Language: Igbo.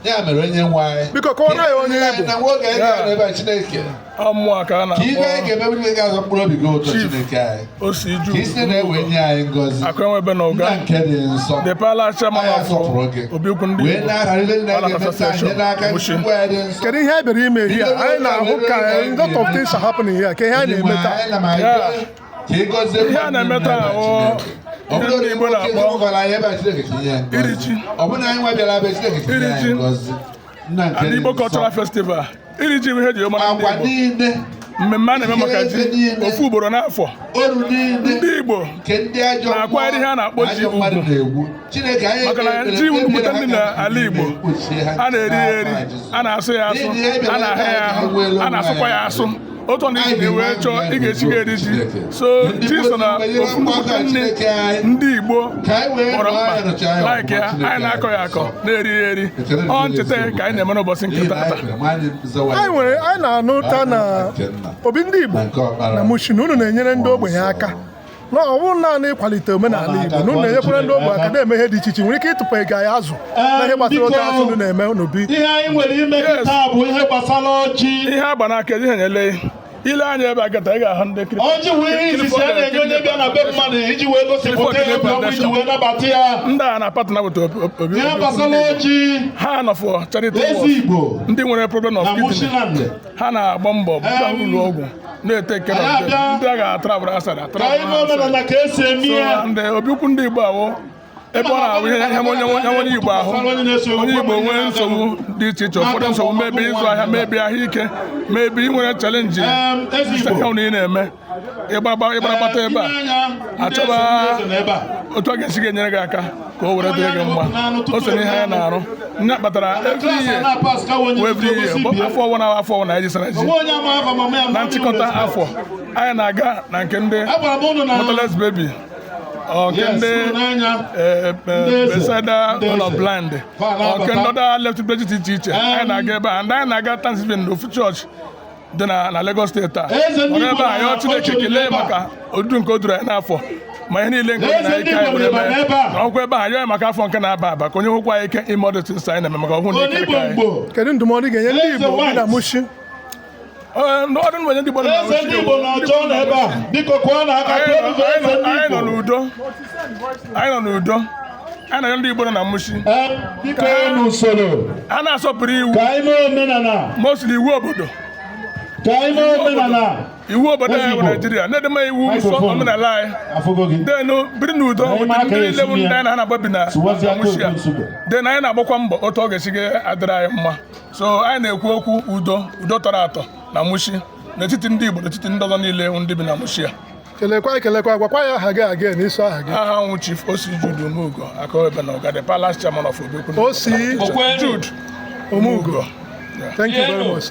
ya mere onye nwanyị biko ka ọ naghị onye Igbo na nwoke ga ebe Chineke ọmụọ ka na ibe ga-emebiri ga azọ mkpụrụ obi gị ụtọ Chineke anyị o si ju isi na-ewe nye anyị ngọzi akwenwebe na ụga nke dị nsọ the palace chairman of Obiukwu ndị wee na-agharịrị ndị ga-emeta anyị n'aka Chukwu anyị dị nsọ kedu ihe anyị bịara ime ihe anyị na-ahụ ka a lot of things are happening here ka ihe anyị na-eme taa ihe a na-eme taa ndị Igbo na-akpọ iri ji and Igbo Cultural Festival iri ji ihe eji mara ndị Igbo mmemme a na-eme maka ji ofu ugboro n'afọ ndị Igbo na-akwanyere ihe a na-akpọ ji ugwu maka na ji wupụta ndị n'ala Igbo a na-eri ya eri a na-asụ ya asụ a na-ahụ ya ahụ a na-asụkwa ya asụ otu ndị Igbo wee chọọ ị ga-echi ga eri ji so ji so na ofu nnukwu nne ndị Igbo kpọrọ mkpa laik ya anyị na-akọ ya akọ na-eri ya eri ọ ncheta ka anyị na-eme n'ụbọchị nke taata anyị na-anụ taa na obi ndị Igbo na Mushin unu na-enyere ndị ogbenye aka na ọ bụrụ naanị ịkwalite omenala Igbo na unu na-enyekwara ndị ogbenye aka na-eme ihe dị iche iche nwere ike ịtụpụ ego anyị azụ na ihe gbasara oge azụ unu na-eme n'obi ihe anyị nwere ime taa bụ ihe gbasara ọjị ihe agba n'aka ihe nyele ile anya ebe agata ị ga-ahụ ndị ọjị wee izizi a na-enye onye bịa na be mmadụ iji wee gosipụta ego iji wee nabata ya ndị a na-apatụ na weta obi ihe gbasara ọjị ha nọfọ charity ezi Igbo ndị nwere problem of kidney ha na-agba mbọ buga ụlọ ọgwụ na-ete kere ndị a ga-atrabụrụ asara ndị Obiukwu ndị Igbo ahụ ebe ọ na-ahụ ihe onye Igbo ahụ onye Igbo nwee nsogbu dị iche iche ụfọdụ nsogbu mebi ịzụ ahịa mebi ahụike mebi inwere chalenji ahụ na ị na-eme ịgbaragbata ebe a achọba otu a ga-esi ga-enyere gị aka ka o were dịrị gị mma o so n'ihe anyị na-arụ nye kpatara every year afọ ọwụ na afọ ọwụ na anyị jisara ji na nchịkọta afọ anyị na-aga na nke ndị motherless baby nke ndị besida blind nke ndị ọda left places dị iche iche anyị na-aga ebe a ndị anyị na-aga Thanksgiving n'ofu chọọchị dị na Lagos steeti a ọrụ ebe a yọọ Chineke kelee maka odudu nke o duru anyị n'afọ ma ihe niile nke dị na ike anyị were mee na ọkwa ebe a yọọ anyị maka afọ nke na-aba aba ka onye hụkwa anyị ike ime ọdụ tinsa anyị na-eme maka ọhụụ na ike anyị. Kedu ndụmọdụ ga-enye ndị Igbo bi na Mushin? Ọdụ ndị Igbo anyị nọ n'udo anyị na ndị Igbo nọ na Mushin a na-asọpụrụ iwu mostly iwu obodo iwu obodo anyị bụ Naijiria na-edeme iwu nsọ omenala anyị denu biri n'udo ndị niile bụ ndị anyị na ha na-agbabi na Mushin den anyị na-agbakwa mbọ otu ọ ga-esi adịrị anyị mma so anyị na-ekwu okwu udo tọrọ atọ na Mushin n'etiti ndị Igbo n'etiti ndị ọzọ niile ndị bi na Mushin. Kelekwa gwakwa ya aha gị aga n'iso aha gị. Aha nwụ Chief Osi Jude Omugo Akọwebe na Ụga, the palace chairman of Obiukwu. Osi Jude Omugo. Thank you very much, sir.